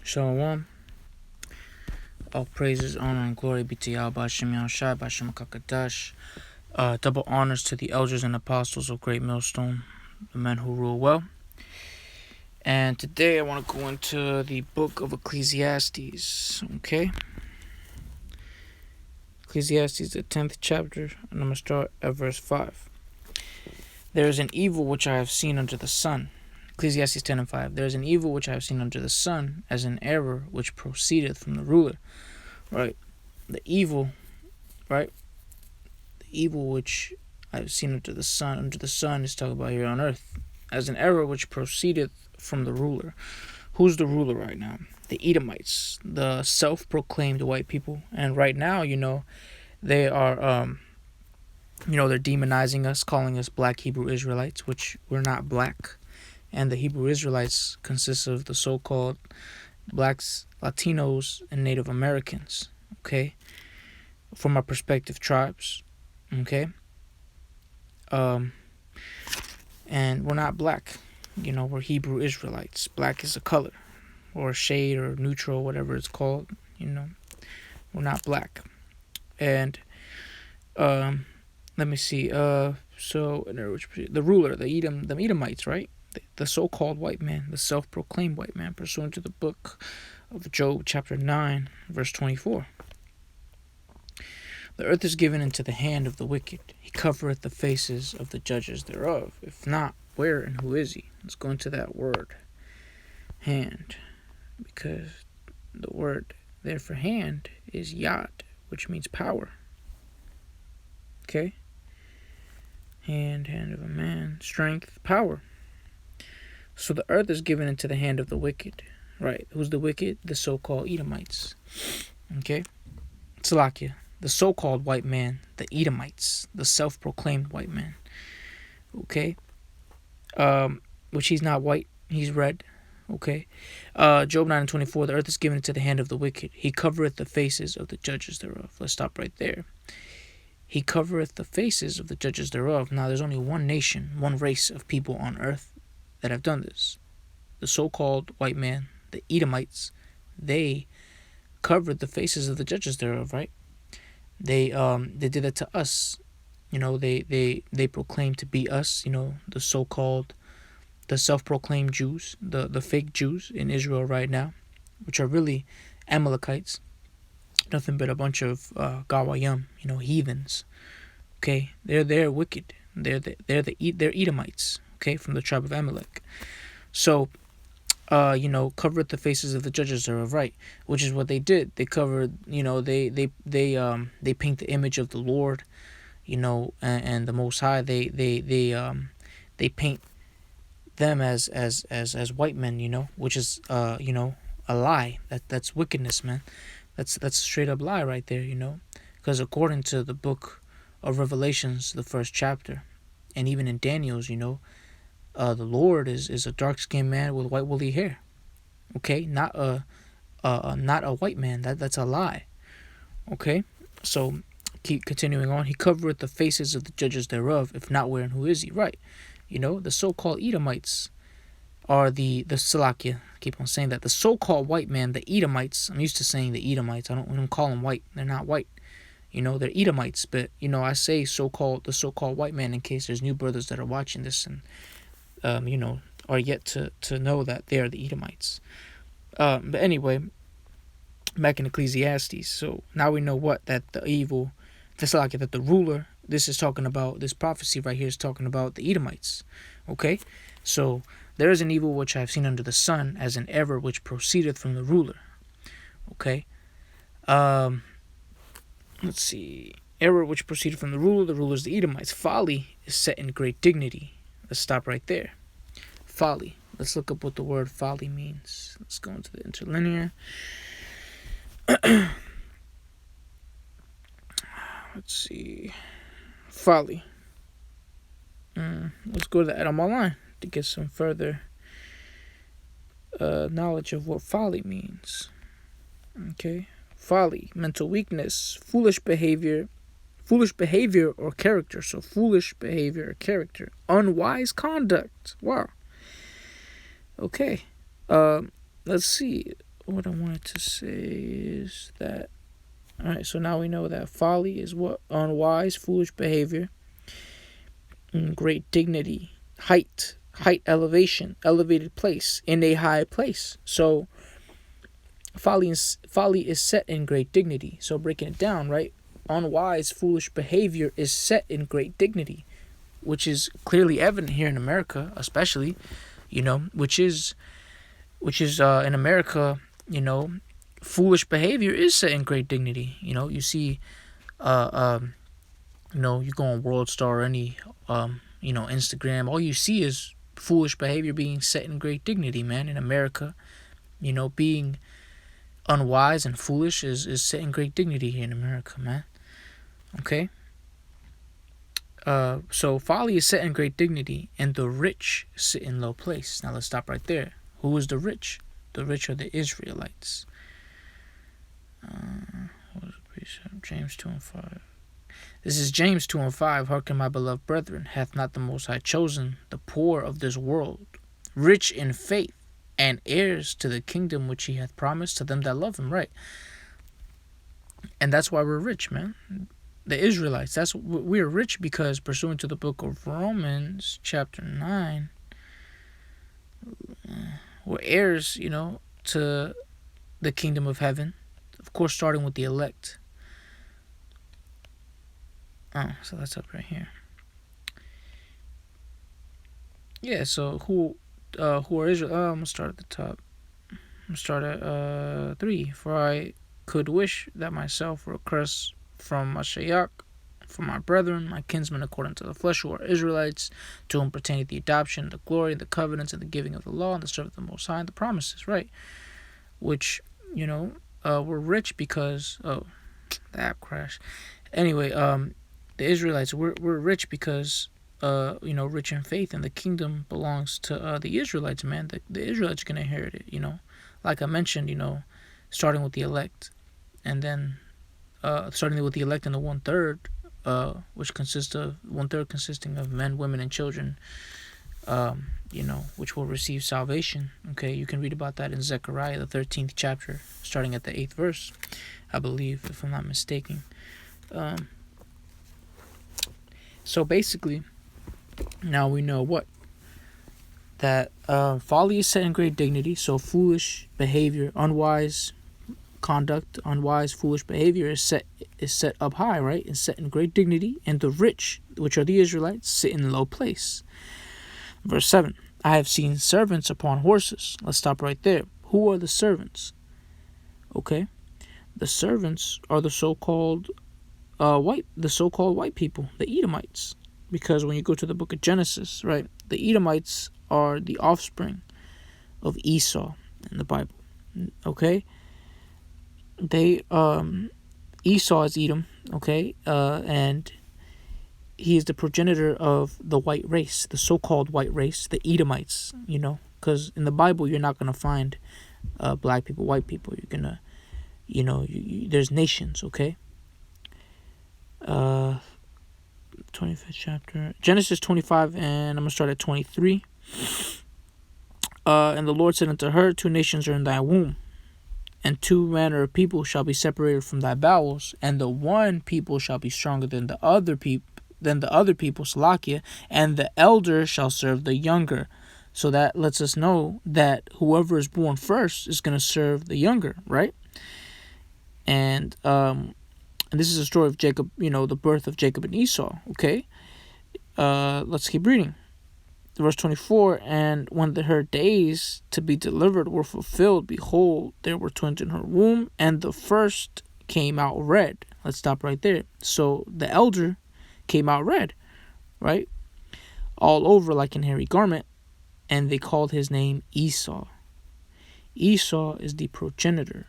Shalom. All praises, honor, and glory be to YAHAWASHI Ba, YAHAWAH QADASH. Double honors to the elders and apostles of Great Millstone, the men who rule well. And today I want to go into the book of Ecclesiastes, okay? Ecclesiastes, the 10th chapter, and I'm going to start at verse 5. There is an evil which I have seen under the sun. Ecclesiastes 10 and 5. There is an evil which I have seen under the sun, as an error which proceedeth from the ruler. Right? The evil, right? The evil which I have seen under the sun is talking about here on earth, as an error which proceedeth from the ruler. Who's the ruler right now? The Edomites, the self-proclaimed white people. And right now, they are, they're demonizing us, calling us black Hebrew Israelites, which we're not black. And the Hebrew Israelites consist of the so-called blacks, Latinos, and Native Americans, okay? From our perspective, tribes, okay? And we're not black. We're Hebrew Israelites. Black is a color or a shade or neutral, whatever it's called, We're not black. And let me see. So the ruler, the Edomites, right? The so-called white man, the self-proclaimed white man, pursuant to the book of Job, chapter 9, verse 24. The earth is given into the hand of the wicked. He covereth the faces of the judges thereof. If not, where and who is he? Let's go into that word, hand, because the word there for hand is yad, which means power. Okay? Hand of a man, strength, power. So the earth is given into the hand of the wicked. Right. Who's the wicked? The so-called Edomites. Okay? Salakia. The so-called white man, the Edomites, the self-proclaimed white man. Okay? Which he's not white, he's red. Okay? Job 9 and 24, the earth is given into the hand of the wicked. He covereth the faces of the judges thereof. Let's stop right there. He covereth the faces of the judges thereof. Now, there's only one nation, one race of people on earth that have done this. The so-called white man, the Edomites, they covered the faces of the judges thereof, right? They did that to us. They proclaimed to be us, the so-called, the self-proclaimed Jews, the fake Jews in Israel right now, which are really Amalekites. Nothing but a bunch of Gawayim, heathens. Okay, they're wicked. They're Edomites. Okay, from the tribe of Amalek. So, covered the faces of the judges thereof, right? Which is what they did. They covered, they paint the image of the Lord, and the Most High. They paint them as white men, which is a lie. That's wickedness, man. That's a straight up lie right there, because according to the book of Revelations, the first chapter, and even in Daniel's, the Lord is a dark-skinned man with white woolly hair. Okay, not a white man. That's a lie. Okay, so keep continuing on. He covereth the faces of the judges thereof. If not, where and who is he? Right. The so-called Edomites are the Salakia. Keep on saying that. The so-called white man, the Edomites. I'm used to saying the Edomites. I don't call them white. They're not white. They're Edomites. But I say the so-called white man in case there's new brothers that are watching this and are yet to know that they are the Edomites. But anyway, back in Ecclesiastes. So now we know that the evil, that the ruler, this prophecy right here is talking about the Edomites. Okay? So there is an evil which I have seen under the sun, as an error which proceedeth from the ruler. Okay? Let's see. Error which proceeded from the ruler is the Edomites. Folly is set in great dignity. Let's stop right there. Folly. Let's look up what the word folly means. Let's go into the interlinear. Let's see. Folly. Let's go to the Edom Online to get some further knowledge of what folly means. Okay. Folly, mental weakness, foolish behavior or character. So foolish behavior or character. Unwise conduct. Wow. Okay. Let's see. what I wanted to say is that, all right, so now we know that folly is what? Unwise, foolish behavior, great dignity, height, elevation, elevated place, in a high place. So folly is set in great dignity. So breaking it down, right? Unwise, foolish behavior is set in great dignity, which is clearly evident here in America, especially, which is in America, foolish behavior is set in great dignity. You see, you go on World Star or any, Instagram, all you see is foolish behavior being set in great dignity, man. In America, being unwise and foolish is set in great dignity here in America, man. Okay? So folly is set in great dignity, and the rich sit in low place. Now let's stop right there. Who is the rich? The rich are the Israelites. What was the precept? James 2:5. This is James 2:5. Hearken, my beloved brethren, hath not the Most High chosen the poor of this world, rich in faith, and heirs to the kingdom which he hath promised to them that love him, right? And that's why we're rich, man. The Israelites, we're rich because, pursuant to the book of Romans, chapter 9, we're heirs, to the kingdom of heaven. Of course, starting with the elect. Oh, so that's up right here. Yeah, so who are Israel? I'm gonna start at the top. I'm gonna start at 3. For I could wish that myself were accursed from Mashiach, from my brethren, my kinsmen according to the flesh, who are Israelites, to whom pertaineth the adoption, the glory, the covenants, and the giving of the law, and the service of the Most High, and the promises, right? Which, we're rich because, the app crashed. Anyway, the Israelites, we're rich because, rich in faith, and the kingdom belongs to the Israelites, man. The Israelites are going to inherit it, Like I mentioned, starting with the elect, and then starting with the elect and the 1/3, which consists of 1/3 consisting of men, women, and children, which will receive salvation. Okay, you can read about that in Zechariah, the 13th chapter, starting at the 8th verse, I believe, if I'm not mistaken. So basically, now we know what? That folly is set in great dignity, so foolish behavior, unwise conduct, unwise, foolish behavior is set up high, right? It's set in great dignity, and the rich, which are the Israelites, sit in low place. Verse 7, I have seen servants upon horses. Let's stop right there. Who are the servants? Okay, the servants are the so-called white people, the Edomites. Because when you go to the book of Genesis, right, the Edomites are the offspring of Esau in the Bible. Okay, they Esau is Edom, okay, and he is the progenitor of the white race, the so-called white race, the Edomites, because in the Bible you're not going to find black people, white people. You're going to, there's nations, okay? 25th chapter, Genesis 25, and I'm going to start at 23. And the Lord said unto her, 2 nations are in thy womb, and 2 manner of people shall be separated from thy bowels, and the one people shall be stronger than the other people, Salakia, and the elder shall serve the younger. So that lets us know that whoever is born first is going to serve the younger, right? And this is a story of Jacob, the birth of Jacob and Esau, okay? Let's keep reading. Verse 24, and when her days to be delivered were fulfilled, behold, there were twins in her womb, and the first came out red. Let's stop right there. So the elder came out red, right? All over like an hairy garment, and they called his name Esau. Esau is the progenitor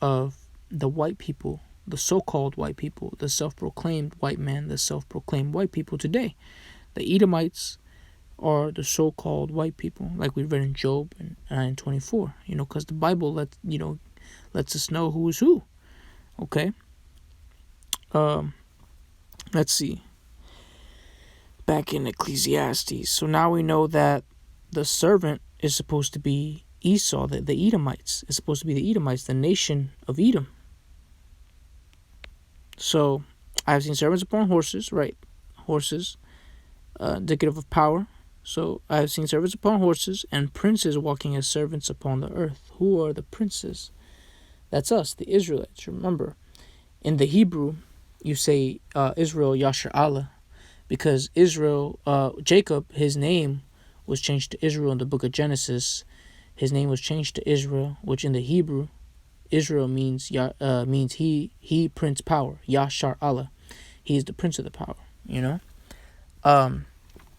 of the white people, the so-called white people, the self-proclaimed white man, the self-proclaimed white people today. The Edomites are the so-called white people, like we read in Job 9:24, because the Bible lets us know who is who. Okay. Let's see. Back in Ecclesiastes. So now we know that the servant is supposed to be Esau, the Edomites. It's supposed to be the Edomites, the nation of Edom. So I have seen servants upon horses, right? Horses, indicative of power. So I have seen servants upon horses and princes walking as servants upon the earth. Who are the princes? That's us, the Israelites. Remember, in the Hebrew, you say Israel Yasher Allah, because Israel, Jacob, his name was changed to Israel in the book of Genesis. His name was changed to Israel, which in the Hebrew, Israel means he prince power. Yashar Allah. He is the prince of the power, you know?